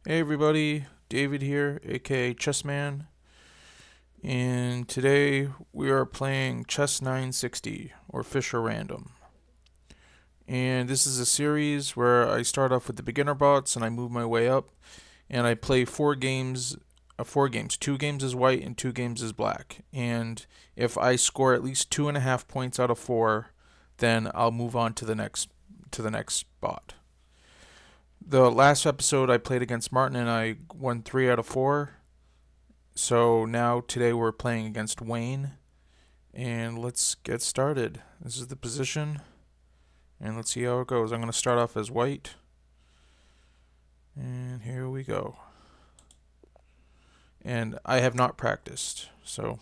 Hey everybody, David here, aka Chessman, and today we are playing Chess 960 or Fischer Random. And this is a series where I start off with the beginner bots and I move my way up, and I play four games. 2 games as white and 2 games as black. And if I score at least 2.5 points out of 4, then I'll move on to the next bot. The last episode I played against Martin and I won 3 out of 4. So now today we're playing against Wayne, and let's get started. This is the position, and let's see how it goes. I'm going to start off as white, and here we go. And I have not practiced, so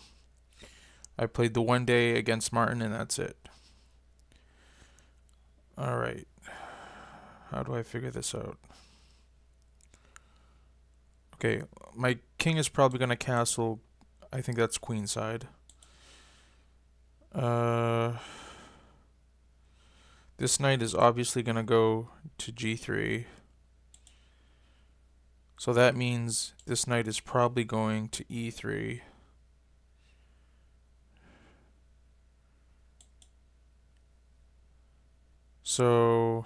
I played the one day against Martin, and that's it. All right, how do I figure this out? Okay, my king is probably going to castle. I think that's queenside. This knight is obviously going to go to g3. So that means this knight is probably going to e3. So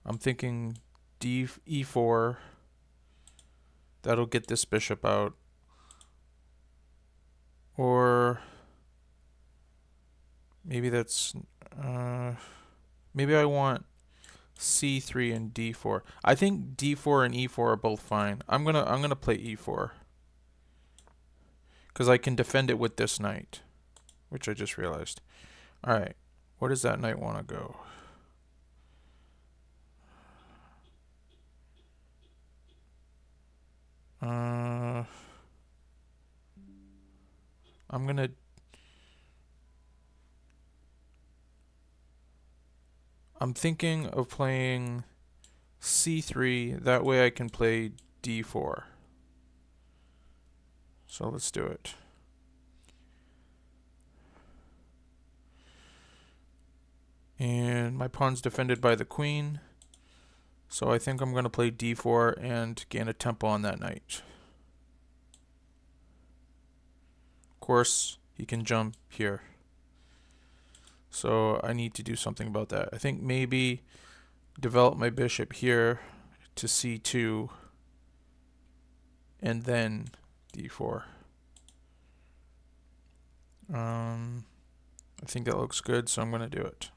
I'm thinking e4. That'll get this bishop out. Or maybe that's maybe I want c3 and d4. I think d4 and e4 are both fine. I'm gonna play e4 because I can defend it with this knight, which I just realized. All right, where does that knight want to go? I'm gonna. I'm thinking of playing c3. That way I can play d4. So let's do it. And my pawn's defended by the queen. So I think I'm going to play d4 and gain a tempo on that knight. Of course, he can jump here. So I need to do something about that. I think maybe develop my bishop here to c2 and then d4. I think that looks good, so I'm going to do it.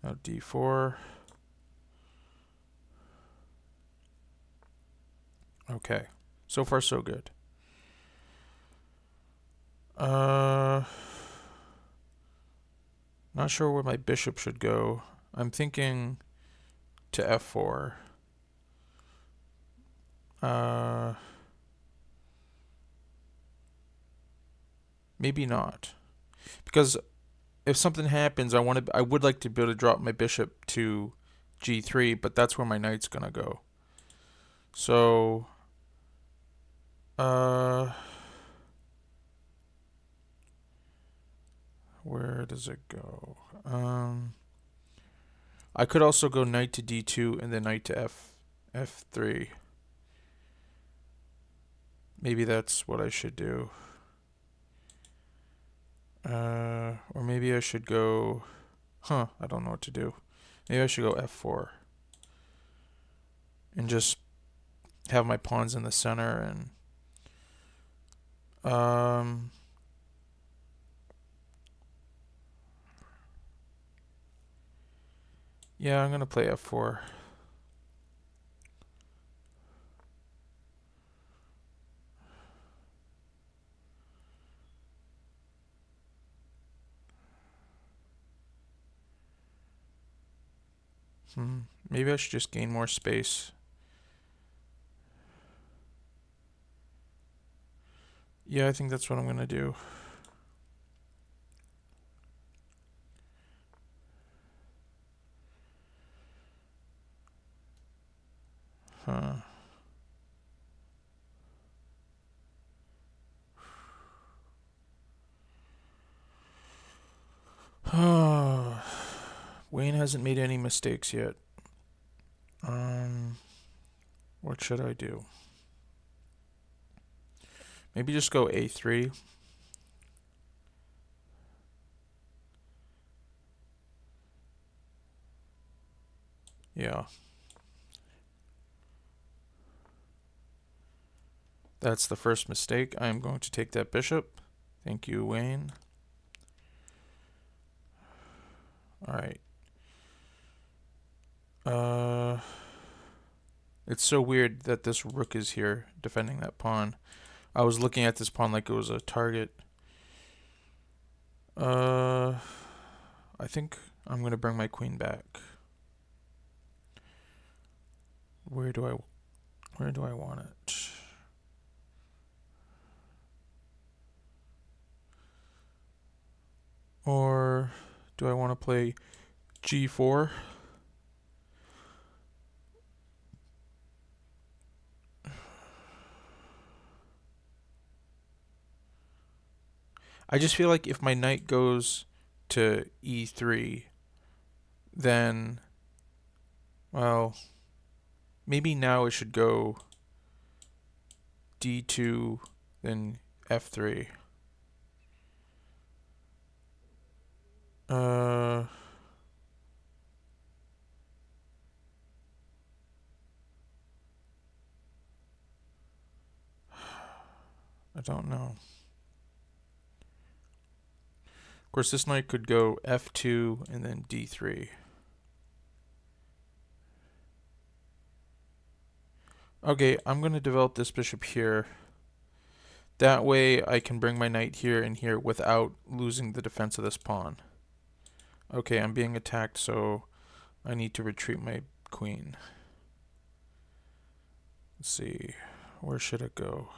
Now d4. Okay. So far so good. Not sure where my bishop should go. I'm thinking to f4. Maybe not. Because if something happens, I would like to be able to drop my bishop to g3, but that's where my knight's gonna go. So, where does it go? I could also go knight to d2 and then knight to f3. Maybe that's what I should do. Or maybe I should go. I don't know what to do. Maybe I should go f4 and just have my pawns in the center and yeah, I'm gonna play f4. Maybe I should just gain more space. Yeah, I think that's what I'm gonna do. Huh. Wayne hasn't made any mistakes yet. What should I do? Maybe just go a3. Yeah. That's the first mistake. I'm going to take that bishop. Thank you, Wayne. Alright. It's so weird that this rook is here defending that pawn. I was looking at this pawn like it was a target. I think I'm gonna bring my queen back. Where do I want it? Or do I want to play g4? I just feel like if my knight goes to e3, then, well, maybe now it should go d2, then f3. I don't know. Of course, this knight could go f2 and then d3. Okay, I'm going to develop this bishop here. That way I can bring my knight here and here without losing the defense of this pawn. Okay, I'm being attacked, so I need to retreat my queen. Let's see, where should it go?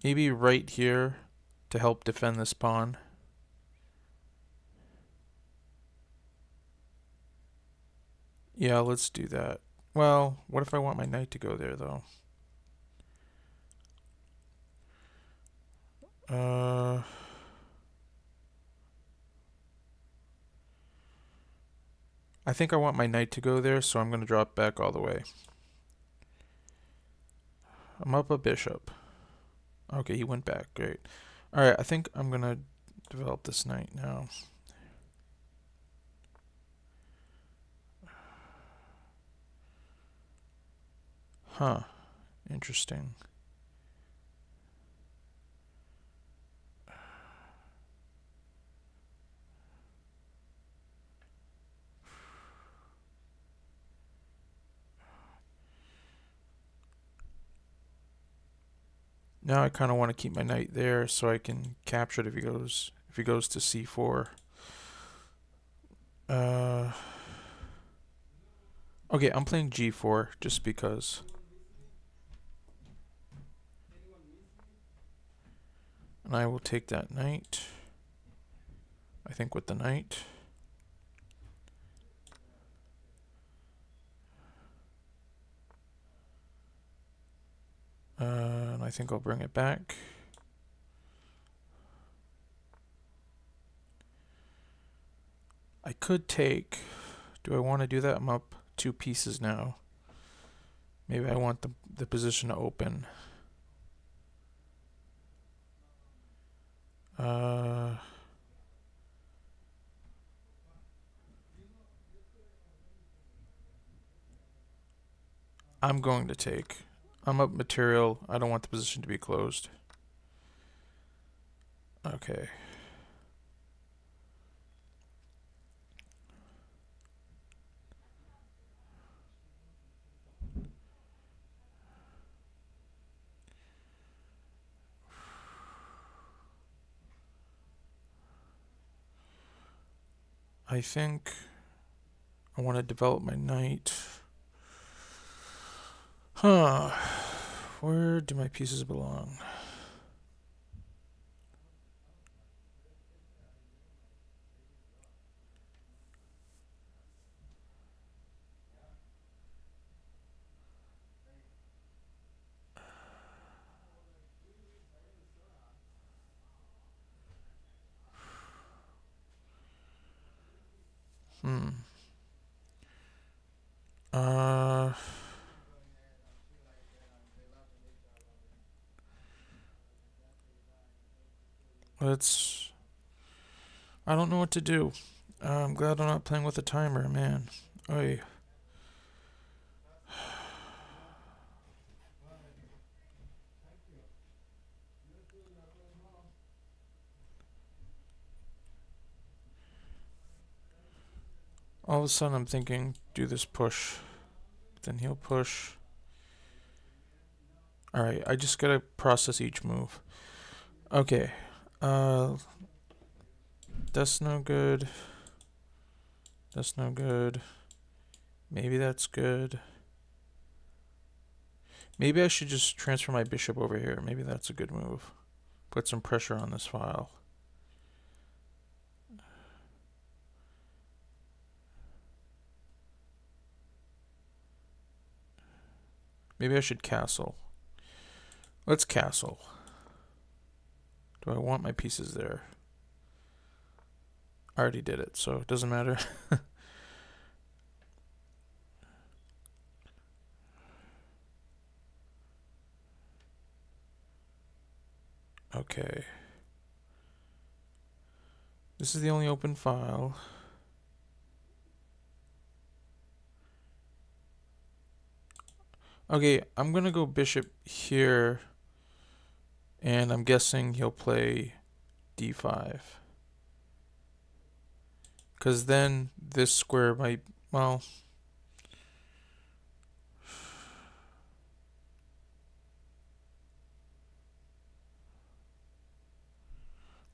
Maybe right here to help defend this pawn. Yeah, let's do that. Well, what if I want my knight to go there, though? I think I want my knight to go there, so I'm going to drop back all the way. I'm up a bishop. Okay, he went back. Great. Alright, I think I'm going to develop this knight now. Huh. Interesting. Now I kind of want to keep my knight there so I can capture it if he goes to c4. Okay, I'm playing g4 just because. And I will take that knight. I think with the knight. And I think I'll bring it back. I could take. Do I want to do that? I'm up 2 pieces now. Maybe I want the position to open. I'm going to take. I'm up material. I don't want the position to be closed. Okay. I think I want to develop my knight. Huh. Where do my pieces belong? Let's... I don't know what to do. I'm glad I'm not playing with a timer, man. Oy. All of a sudden I'm thinking, do this push. Then he'll push. Alright, I just gotta process each move. Okay. That's no good. That's no good. Maybe that's good. Maybe I should just transfer my bishop over here. Maybe that's a good move. Put some pressure on this file. Maybe I should castle. Let's castle. Do I want my pieces there? I already did it, so it doesn't matter. Okay. This is the only open file. Okay, I'm gonna go bishop here, and I'm guessing he'll play d5. Because then this square might, well...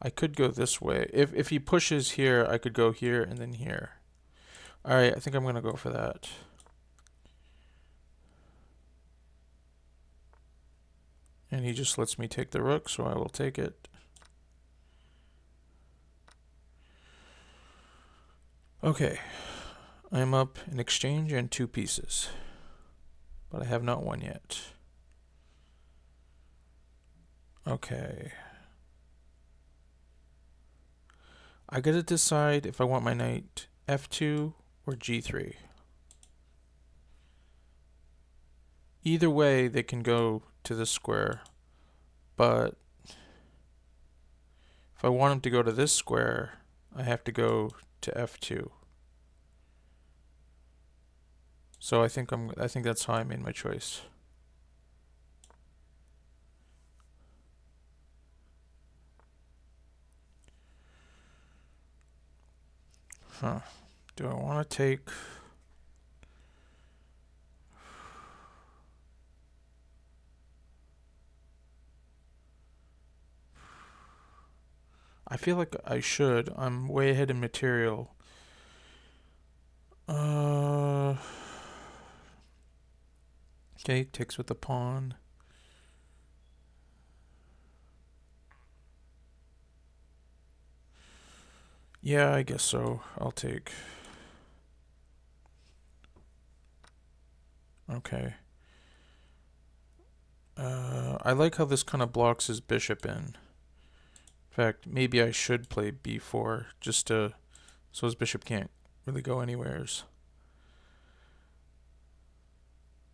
I could go this way. If he pushes here, I could go here and then here. Alright, I think I'm gonna go for that. And he just lets me take the rook, so I will take it. Okay. I'm up in exchange and 2 pieces. But I have not won yet. Okay. I gotta decide if I want my knight f2 or g3. Either way, they can go to this square, but if I want him to go to this square, I have to go to f2. So I think that's how I made my choice. Huh. Do I want to take... I feel like I should. I'm way ahead in material. Okay, takes with the pawn. Yeah, I guess so. I'll take... Okay. I like how this kind of blocks his bishop in. In fact, maybe I should play b4 just to... so his bishop can't really go anywheres.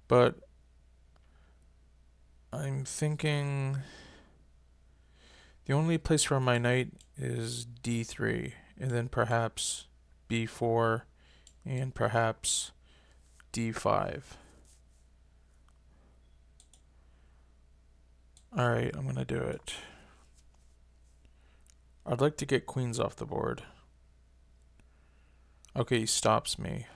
But I'm thinking the only place for my knight is d3, and then perhaps b4, and perhaps d5. Alright, I'm gonna do it. I'd like to get queens off the board. Okay, he stops me.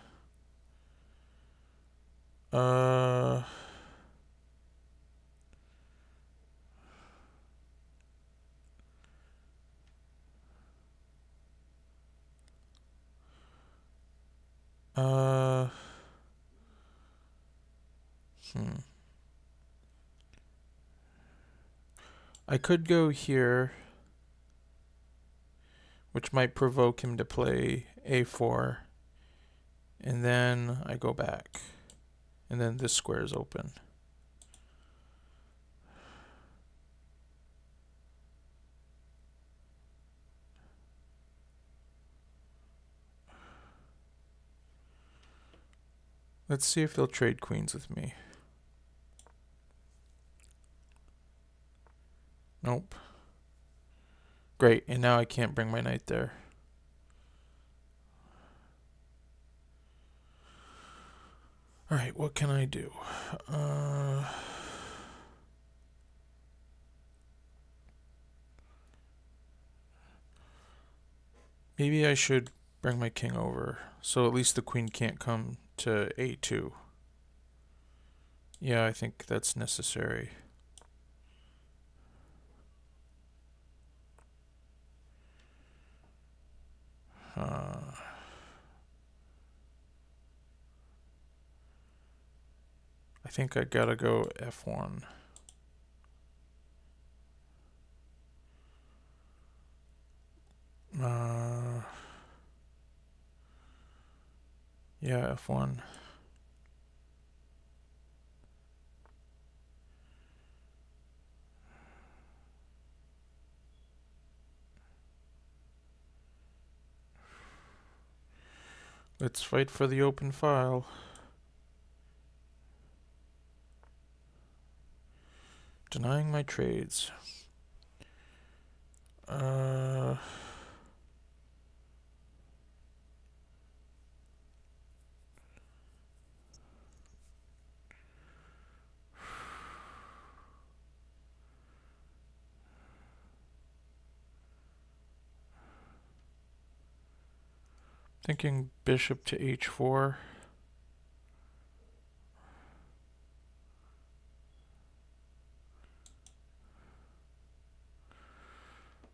I could go here, which might provoke him to play a4, and then I go back, and then this square is open. Let's see if they'll trade queens with me. Nope. Great, and now I can't bring my knight there. Alright, what can I do? Maybe I should bring my king over, so at least the queen can't come to a2. Yeah, I think that's necessary. I think I gotta go f1. Yeah, f1. Let's fight for the open file. Denying my trades. Thinking bishop to h4.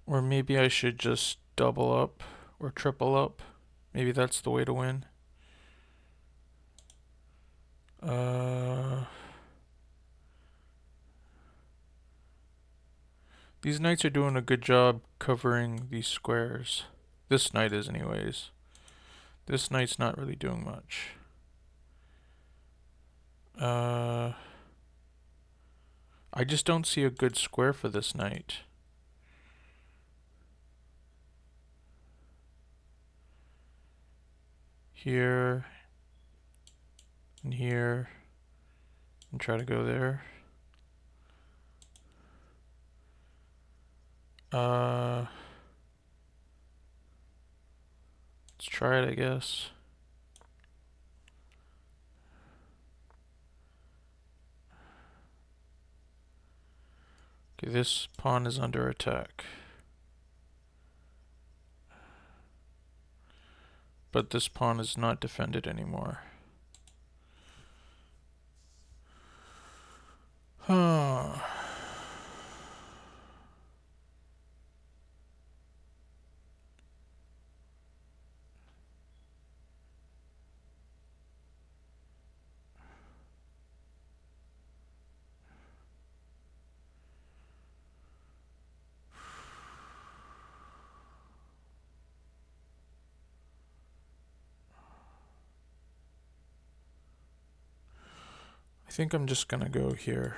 Or maybe I should just double up or triple up. Maybe that's the way to win. These knights are doing a good job covering these squares. This knight is anyways. This knight's not really doing much. I just don't see a good square for this knight. Here and here and try to go there. Let's try it, I guess. Okay, this pawn is under attack. But this pawn is not defended anymore. I think I'm just gonna go here.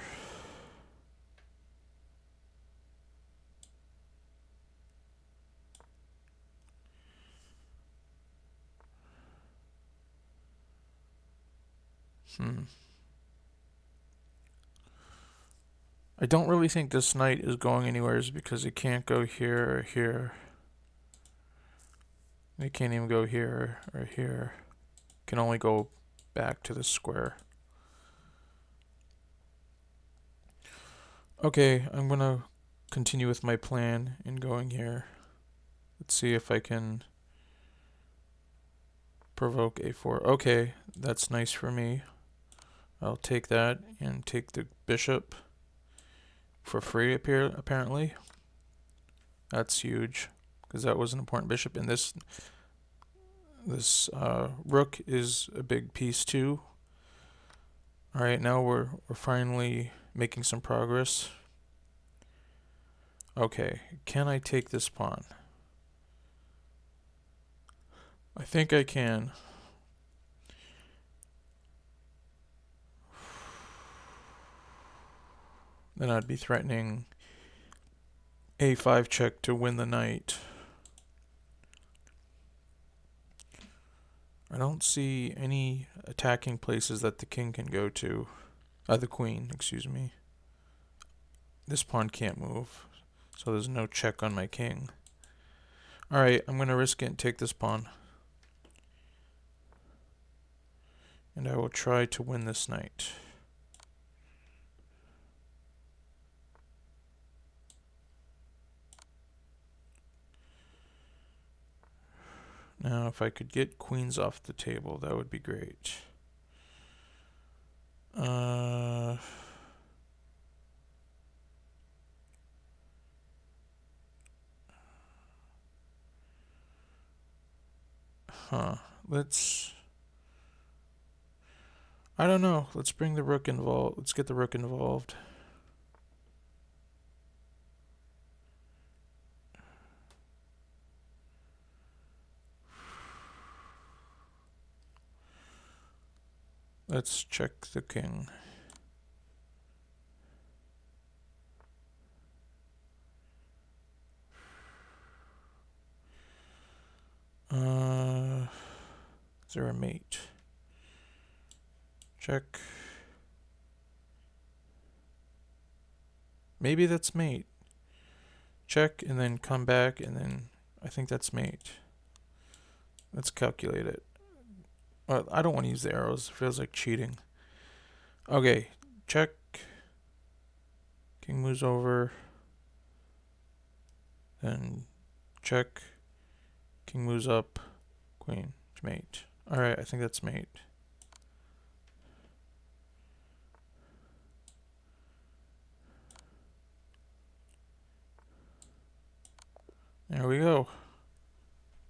I don't really think this knight is going anywhere because it can't go here or here. It can't even go here or here. It can only go back to the square. Okay, I'm gonna continue with my plan in going here. Let's see if I can provoke a4. Okay, that's nice for me. I'll take that and take the bishop for free apparently. That's huge because that was an important bishop, and this rook is a big piece too. All right, now we're finally making some progress. Okay, can I take this pawn? I think I can. Then I'd be threatening a5 check to win the knight. I don't see any attacking places that the king can go to. The queen, excuse me. This pawn can't move, so there's no check on my king. Alright, I'm gonna risk it and take this pawn. And I will try to win this knight. Now, if I could get queens off the table, that would be great. Let's... I don't know. Let's bring the rook involved. Let's get the rook involved. Let's check the king. Is there a mate? Check. Maybe that's mate. Check and then come back and then I think that's mate. Let's calculate it. Well, I don't want to use the arrows. It feels like cheating. Okay, check. King moves over. Then check. King moves up. Queen. Mate. Alright, I think that's mate. There we go.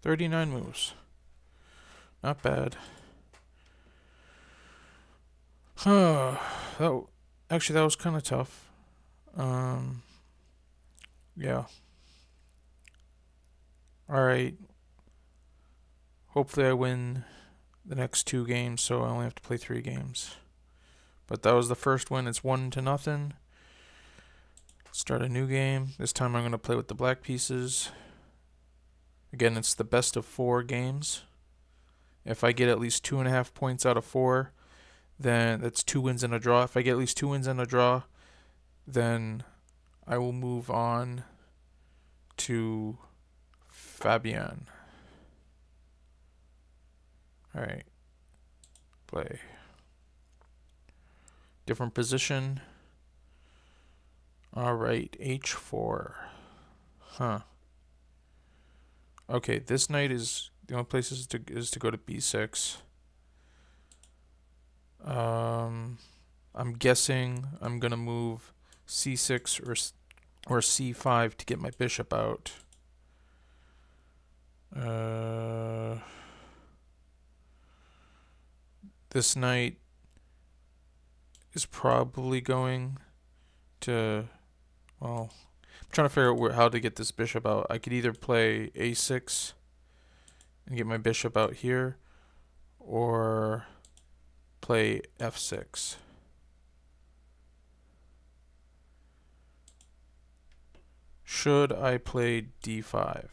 39 moves. Not bad. Actually, that was kind of tough. Yeah. Alright. Hopefully I win the next 2 games, so I only have to play 3 games. But that was the first win. It's 1-0. Start a new game. This time I'm going to play with the black pieces. Again, it's the best of 4 games. If I get at least 2.5 points out of 4, then that's 2 wins and a draw. If I get at least 2 wins and a draw, then I will move on to Fabian. Alright. Play. Different position. Alright, h4. Okay, this knight is... The only place is to go to b6. I'm guessing I'm going to move c6 or c5 to get my bishop out. This knight is probably going to... Well, I'm trying to figure out how to get this bishop out. I could either play a6 and get my bishop out here, or play f6. Should I play d5?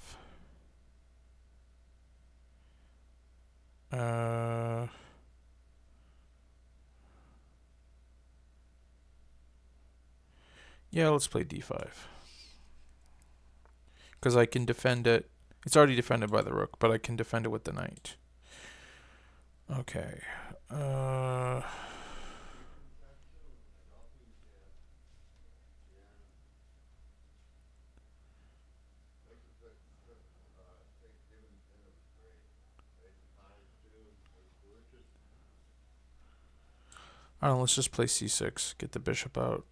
Yeah, let's play d5. Because I can defend it. It's already defended by the rook, but I can defend it with the knight. Okay. I don't know, let's just play c6. Get the bishop out.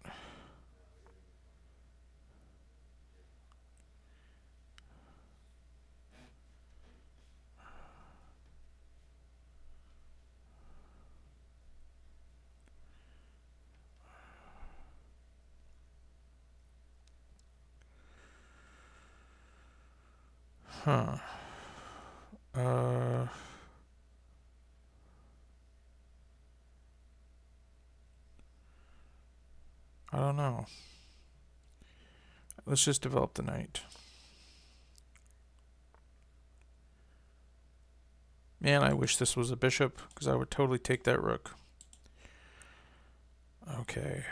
Huh. I don't know. Let's just develop the knight. Man, I wish this was a bishop, because I would totally take that rook. Okay.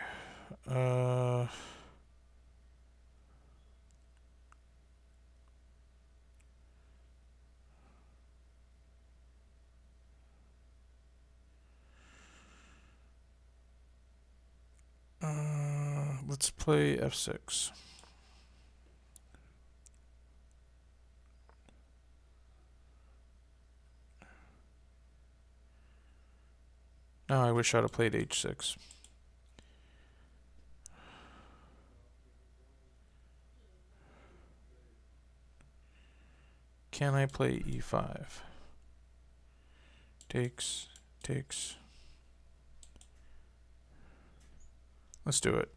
let's play f6. Now I wish I'd have played h6. Can I play e5? Takes, takes. Let's do it.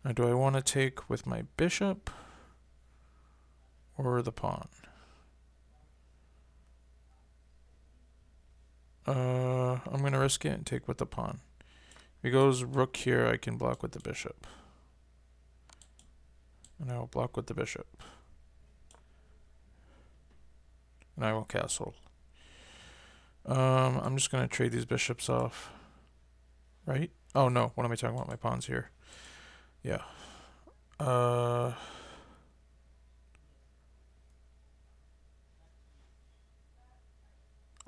Now, do I want to take with my bishop or the pawn? I'm going to risk it and take with the pawn. If he goes rook here, I can block with the bishop. And I will block with the bishop. And I will castle. I'm just going to trade these bishops off. Right? Oh no, what am I talking about? My pawn's here. Yeah. I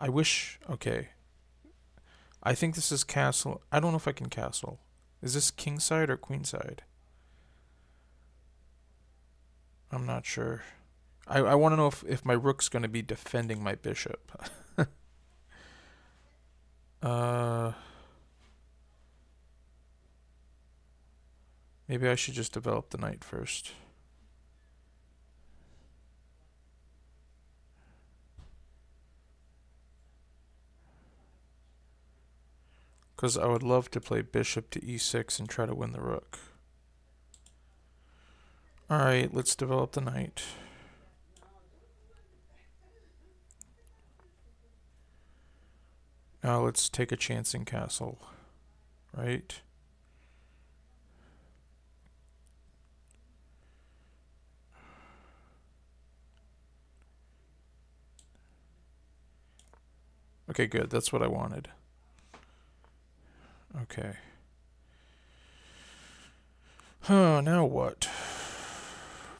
wish... Okay. I think this is castle. I don't know if I can castle. Is this king side or queen side? I'm not sure. I want to know if my rook's going to be defending my bishop. Maybe I should just develop the knight first. Because I would love to play bishop to e6 and try to win the rook. Alright, let's develop the knight. Now let's take a chance in castle. Right? Okay, good. That's what I wanted. Okay. Huh, now what?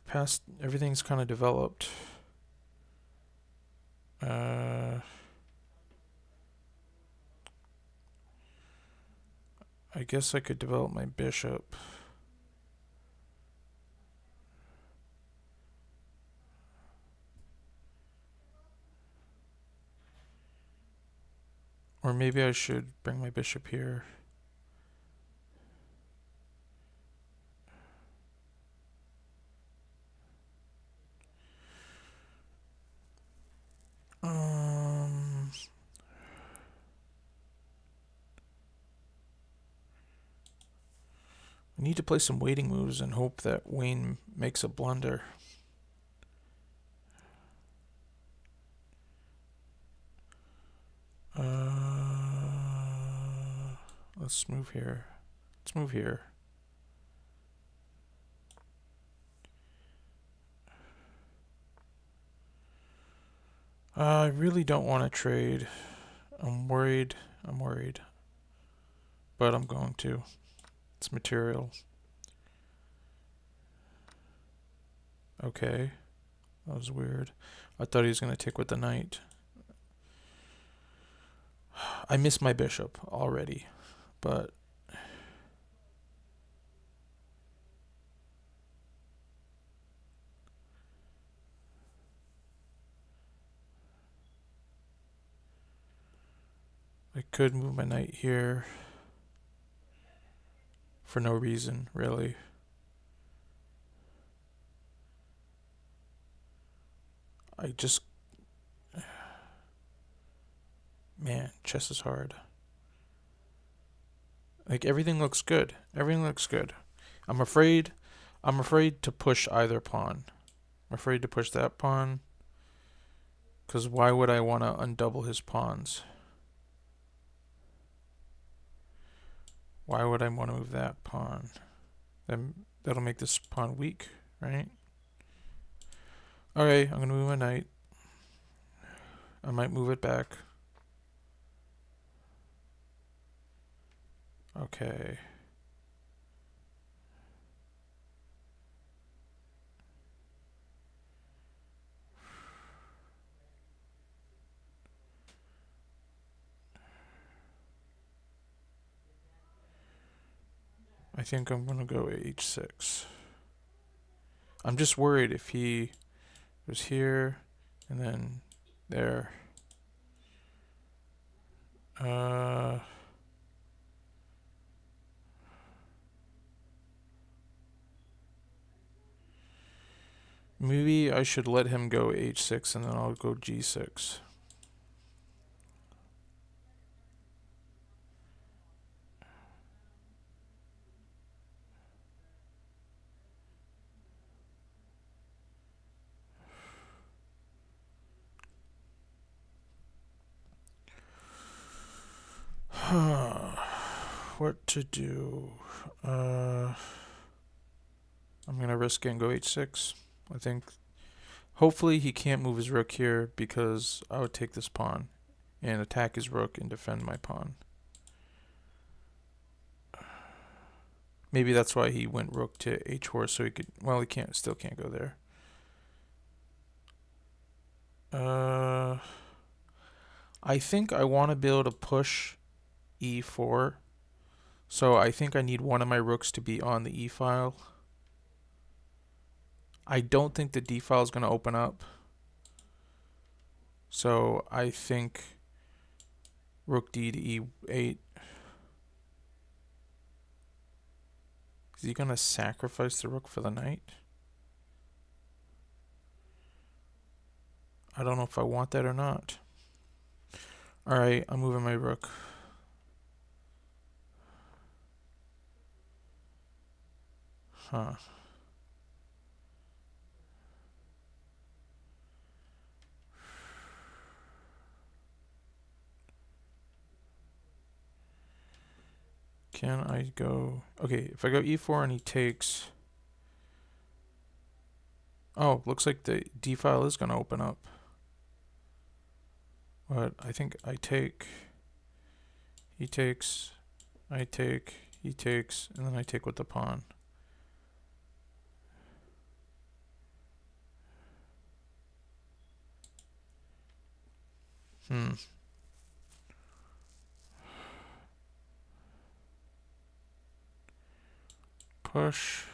Past everything's kind of developed. I guess I could develop my bishop. Or maybe I should bring my bishop here. I need to play some waiting moves and hope that Wayne makes a blunder. Let's move here. Let's move here. I really don't want to trade. I'm worried. But I'm going to. It's material. Okay. That was weird. I thought he was going to take with the knight. I miss my bishop already. But... I could move my knight here. For no reason, really. I just... Man, chess is hard. Like, everything looks good. Everything looks good. I'm afraid to push either pawn. I'm afraid to push that pawn. Because why would I want to undouble his pawns? Why would I want to move that pawn? Then that'll make this pawn weak, right? Okay, I'm going to move my knight. I might move it back. Okay. I think I'm gonna go h6. I'm just worried if he goes here and then there. Maybe I should let him go h6 and then I'll go g6. What to do? I'm gonna risk it and go h6. I think hopefully he can't move his rook here because I would take this pawn and attack his rook and defend my pawn. Maybe that's why he went rook to h4 so he could. Well, he still can't go there. I think I want to be able to push e4. So I think I need one of my rooks to be on the e file. I don't think the d file is going to open up. So I think rook d to e8. Is he going to sacrifice the rook for the knight? I don't know if I want that or not. Alright, I'm moving my rook. Huh. Can I go... Okay, if I go e4 and he takes... Oh, looks like the d file is going to open up. But I think I take... He takes... I take... He takes... And then I take with the pawn. Push.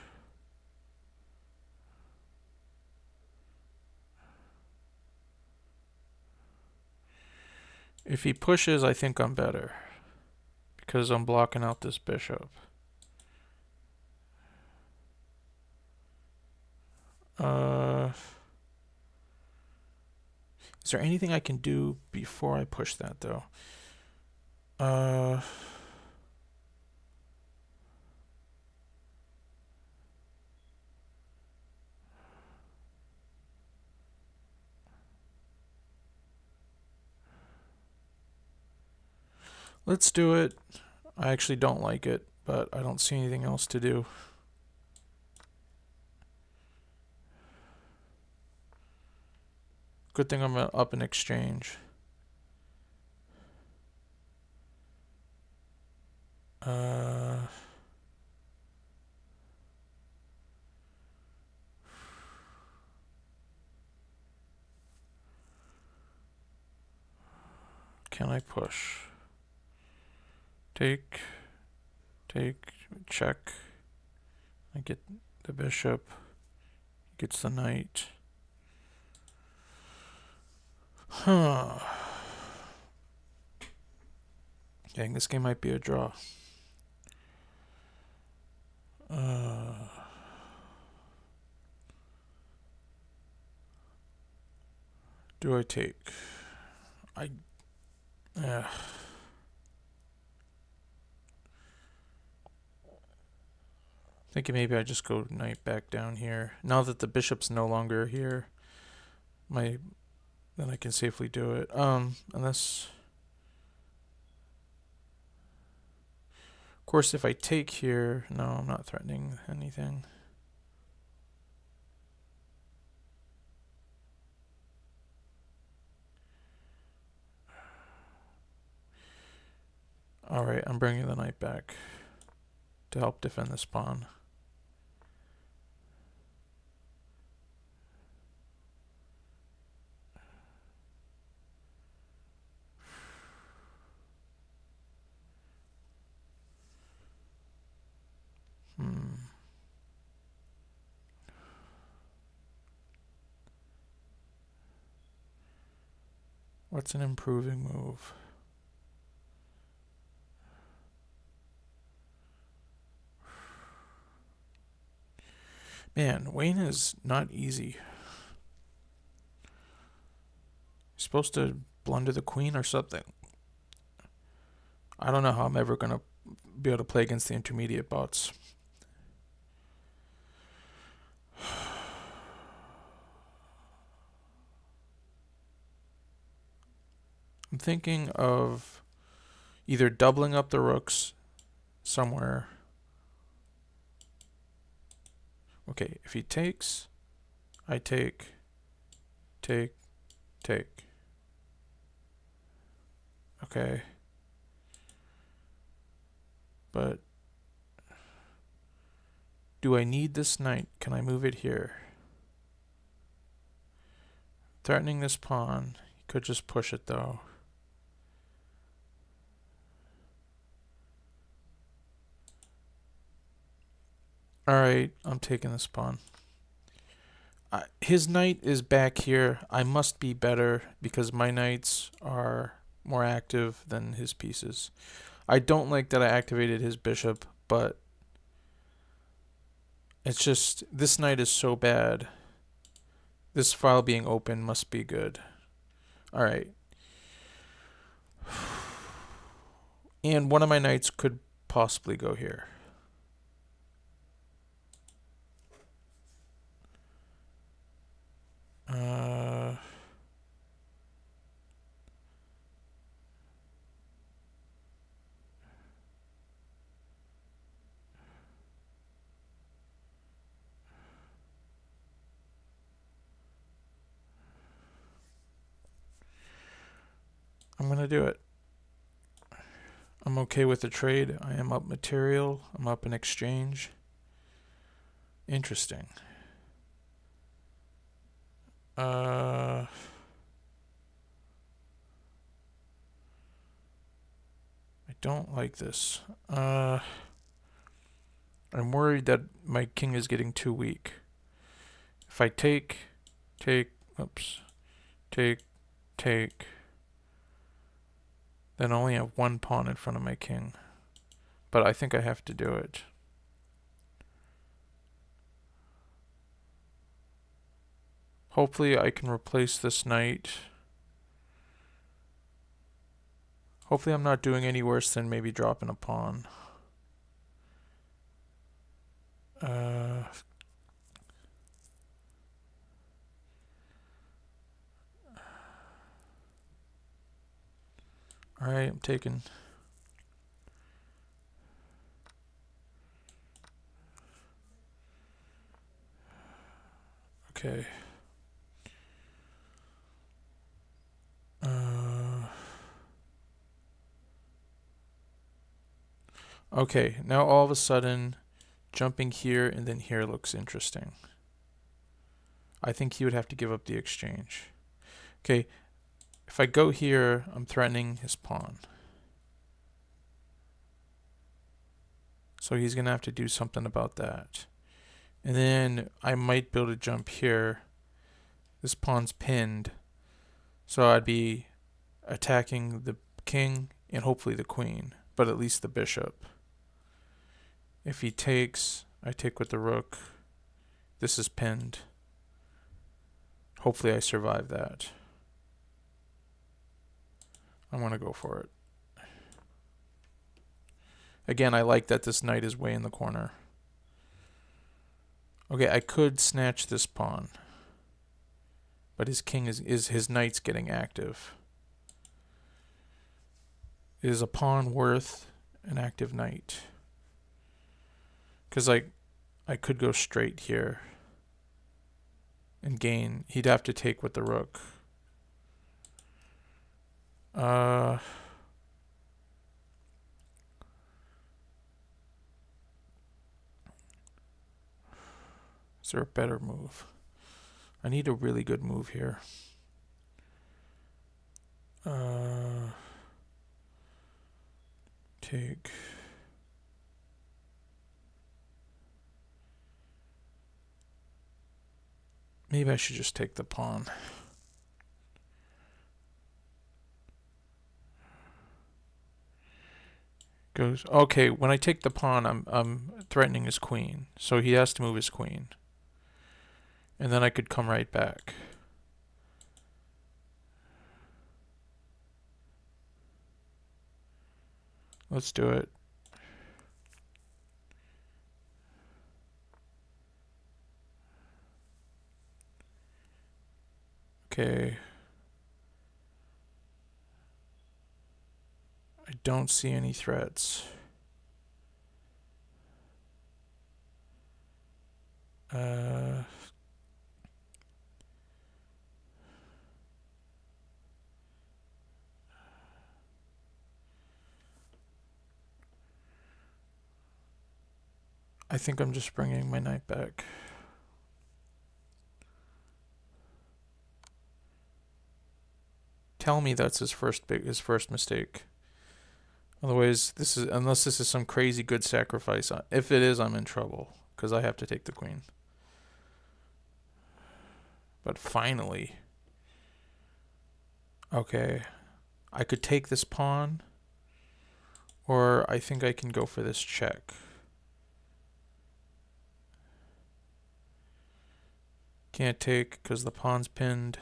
If he pushes, I think I'm better. Because I'm blocking out this bishop. Is there anything I can do before I push that, though? Let's do it. I actually don't like it, but I don't see anything else to do. Good thing I'm up in exchange. Can I push? Take, check. I get the bishop. Gets the knight. Huh. Dang, this game might be a draw. Do I take? Thinking maybe I just go knight back down here. Now that the bishop's no longer here, then I can safely do it. Unless, of course, if I take here, no, I'm not threatening anything. Alright, I'm bringing the knight back to help defend this pawn. What's an improving move? Man, Wayne is not easy. He's supposed to blunder the queen or something. I don't know how I'm ever going to be able to play against the intermediate bots. I'm thinking of either doubling up the rooks somewhere. Okay, if he takes, I take, take. Okay. But do I need this knight? Can I move it here? Threatening this pawn. He could just push it though. Alright, I'm taking this pawn. His knight is back here. I must be better because my knights are more active than his pieces. I don't like that I activated his bishop, but it's just, this knight is so bad. This file being open must be good. Alright. And one of my knights could possibly go here. I'm going to do it. I'm okay with the trade. I am up material. I'm up in exchange. Interesting. I don't like this. I'm worried that my king is getting too weak. If I take, then I only have one pawn in front of my king. But I think I have to do it. Hopefully I can replace this knight. Hopefully I'm not doing any worse than maybe dropping a pawn. Alright, I'm taking. Okay. Okay, now all of a sudden, jumping here and then here looks interesting. I think he would have to give up the exchange. Okay, if I go here, I'm threatening his pawn. So he's going to have to do something about that. And then I might be able to jump here. This pawn's pinned. So I'd be attacking the king and hopefully the queen, but at least the bishop. If he takes, I take with the rook. This is pinned. Hopefully I survive that. I'm going to go for it. Again, I like that this knight is way in the corner. Okay, I could snatch this pawn. But his king is his knight's getting active. Is a pawn worth an active knight? Because I could go straight here and gain. He'd have to take with the rook. Is there a better move? I need a really good move here. Take. Maybe I should just take the pawn. Goes, okay, when I take the pawn, I'm threatening his queen. So he has to move his queen. And then I could come right back. Let's do it. Okay. I don't see any threats. I think I'm just bringing my knight back. Tell me that's his first mistake. Otherwise, unless this is some crazy good sacrifice. If it is, I'm in trouble because I have to take the queen. But finally, okay, I could take this pawn, or I think I can go for this check. Can't take because the pawn's pinned.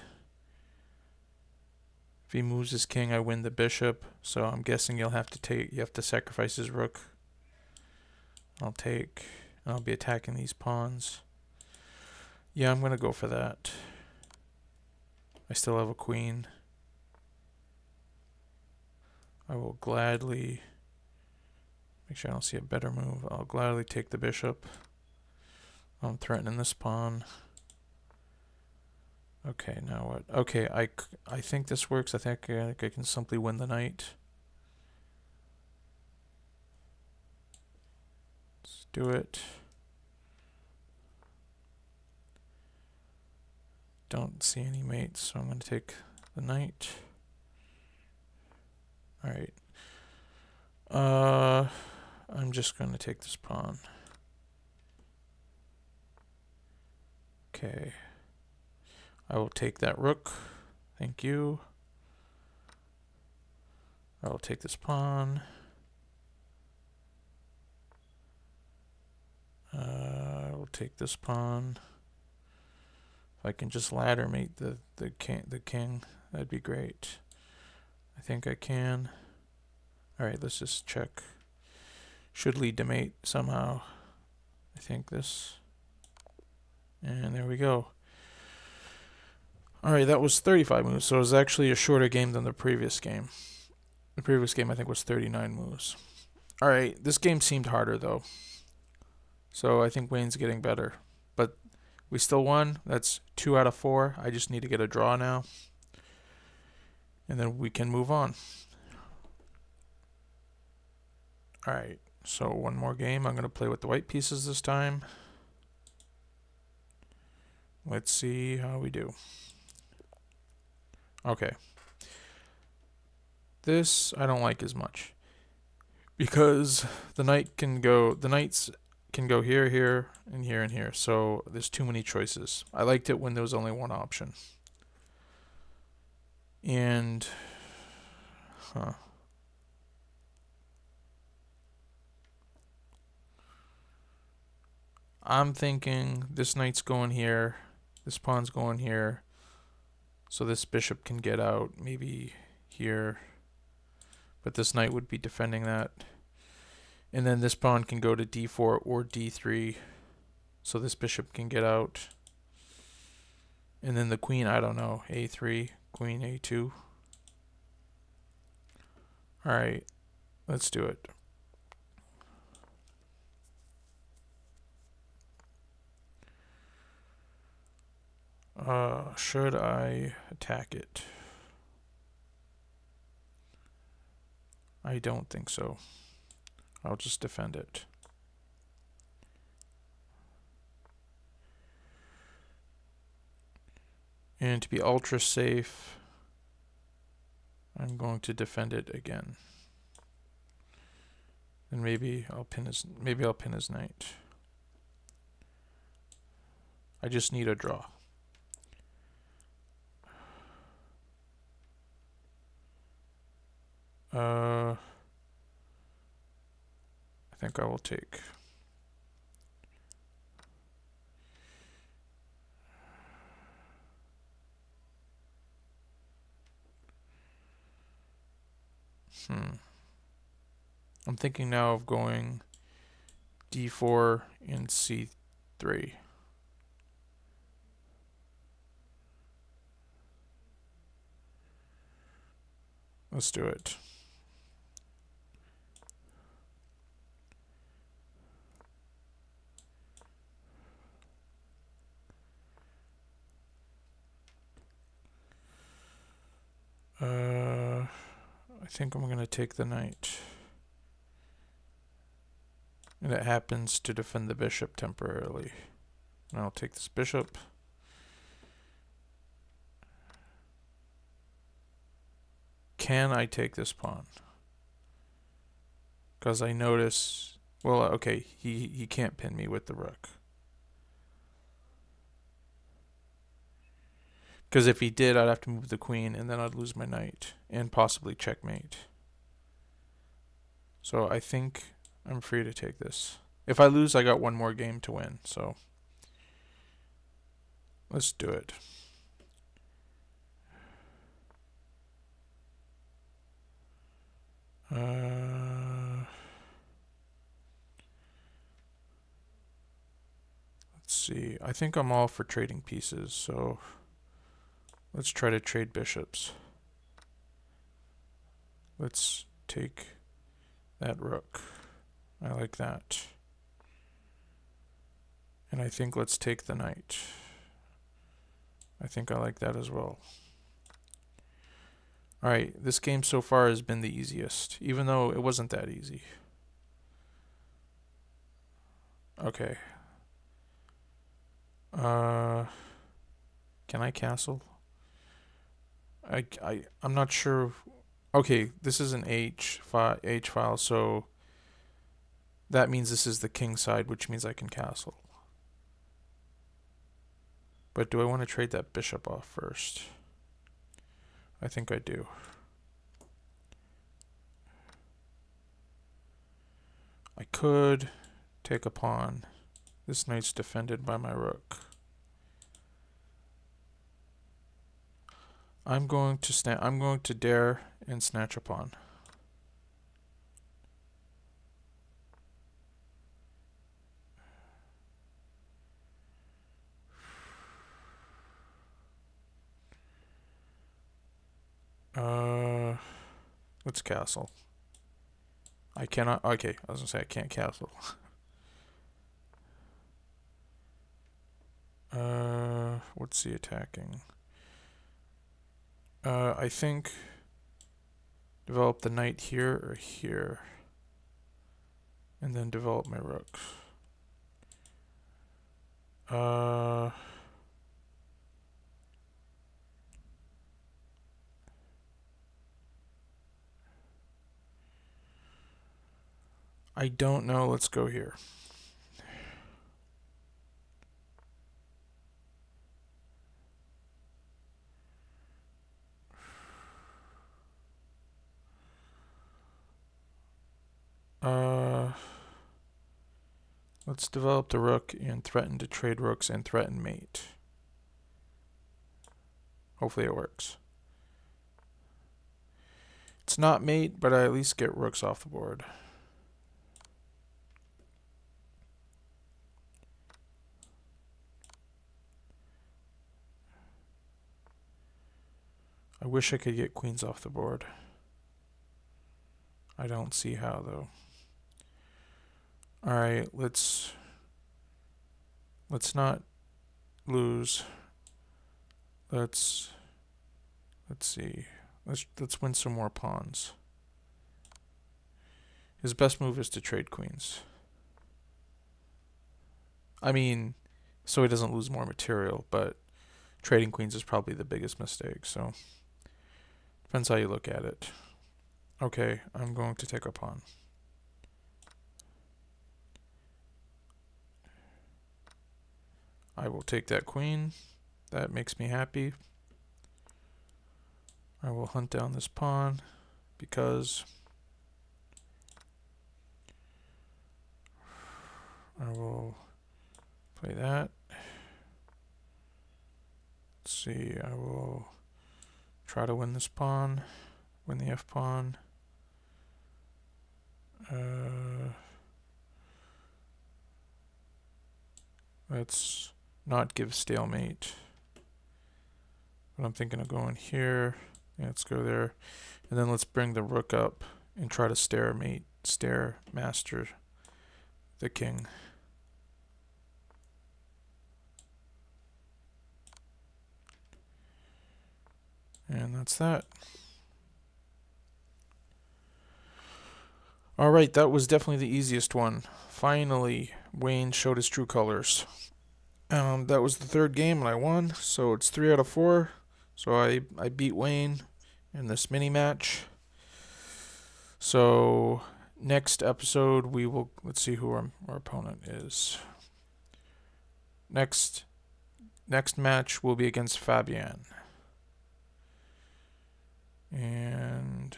If he moves his king, I win the bishop. So I'm guessing you have to sacrifice his rook. I'll take. I'll be attacking these pawns. Yeah, I'm gonna go for that. I still have a queen. I will gladly make sure I don't see a better move. I'll gladly take the bishop. I'm threatening this pawn. Okay, now what? Okay, I think this works. I think I can simply win the knight. Let's do it. Don't see any mates, so I'm going to take the knight. Alright. I'm just going to take this pawn. Okay. I will take that rook. Thank you. I will take this pawn. I will take this pawn. If I can just ladder mate the king, that'd be great. I think I can. Alright, let's just check. Should lead to mate somehow. I think this. And there we go. Alright, that was 35 moves, so it was actually a shorter game than the previous game. The previous game, I think, was 39 moves. Alright, this game seemed harder, though. So I think Wayne's getting better. But we still won. That's 2 out of 4. I just need to get a draw now. And then we can move on. Alright, so one more game. I'm going to play with the white pieces this time. Let's see how we do. Okay. This I don't like as much. Because the knights can go here, here, and here, and here. So there's too many choices. I liked it when there was only one option. And I'm thinking this knight's going here, this pawn's going here, so this bishop can get out, maybe here, but this knight would be defending that. And then this pawn can go to d4 or d3, so this bishop can get out. And then the queen, I don't know, a3, queen a2. Alright, let's do it. Should I attack it? I don't think so. I'll just defend it. And to be ultra safe, I'm going to defend it again. And maybe I'll pin his knight. I just need a draw. think I will take. I'm thinking now of going d4 and c3. Let's do it. I think I'm going to take the knight. And it happens to defend the bishop temporarily. And I'll take this bishop. Can I take this pawn? Because I notice... Well, okay, he can't pin me with the rook. Because if he did, I'd have to move the queen, and then I'd lose my knight, and possibly checkmate. So I think I'm free to take this. If I lose, I got one more game to win, so let's do it. Let's see. I think I'm all for trading pieces, so let's try to trade bishops. Let's take that rook. I like that. And I think let's take the knight. I think I like that as well. Alright, this game so far has been the easiest, even though it wasn't that easy. Okay. Can I castle? I'm not sure. Okay, this is an H file, so that means this is the king side, which means I can castle. But do I want to trade that bishop off first? I think I do. I could take a pawn. This knight's defended by my rook. I'm going to dare and snatch a pawn. Let's castle. I cannot. Okay, I was gonna say I can't castle. What's the attacking? I think develop the knight here or here, and then develop my rook. I don't know. Let's go here. Let's develop the rook and threaten to trade rooks and threaten mate. Hopefully it works. It's not mate, but I at least get rooks off the board. I wish I could get queens off the board. I don't see how, though. Alright, let's not lose. Let's see. Let's win some more pawns. His best move is to trade queens. I mean, so he doesn't lose more material, but trading queens is probably the biggest mistake, so depends how you look at it. Okay, I'm going to take a pawn. I will take that queen. That makes me happy. I will hunt down this pawn because I will play that. Let's see, I will try to win this pawn, win the F pawn. Let's not give stalemate. But I'm thinking of going here. Yeah, let's go there. And then let's bring the rook up and try to stair master the king. And that's that. Alright, that was definitely the easiest one. Finally, Wayne showed his true colors. That was the third game and I won, so it's 3 out of 4. So I beat Wayne in this mini match. So next episode we will, let's see who our opponent is. Next match will be against Fabian. And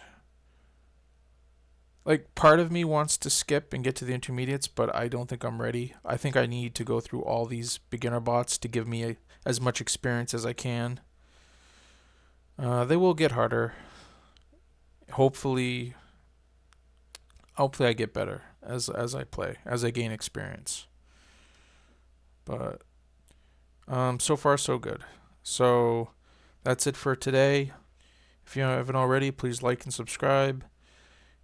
like, part of me wants to skip and get to the intermediates, but I don't think I'm ready. I think I need to go through all these beginner bots to give me as much experience as I can. They will get harder. Hopefully I get better as I play, as I gain experience. But so far so good. So that's it for today. If you haven't already, please like and subscribe.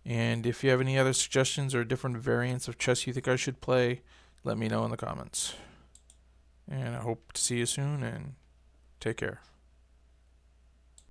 And if you have any other suggestions or different variants of chess you think I should play, let me know in the comments. And I hope to see you soon, and take care.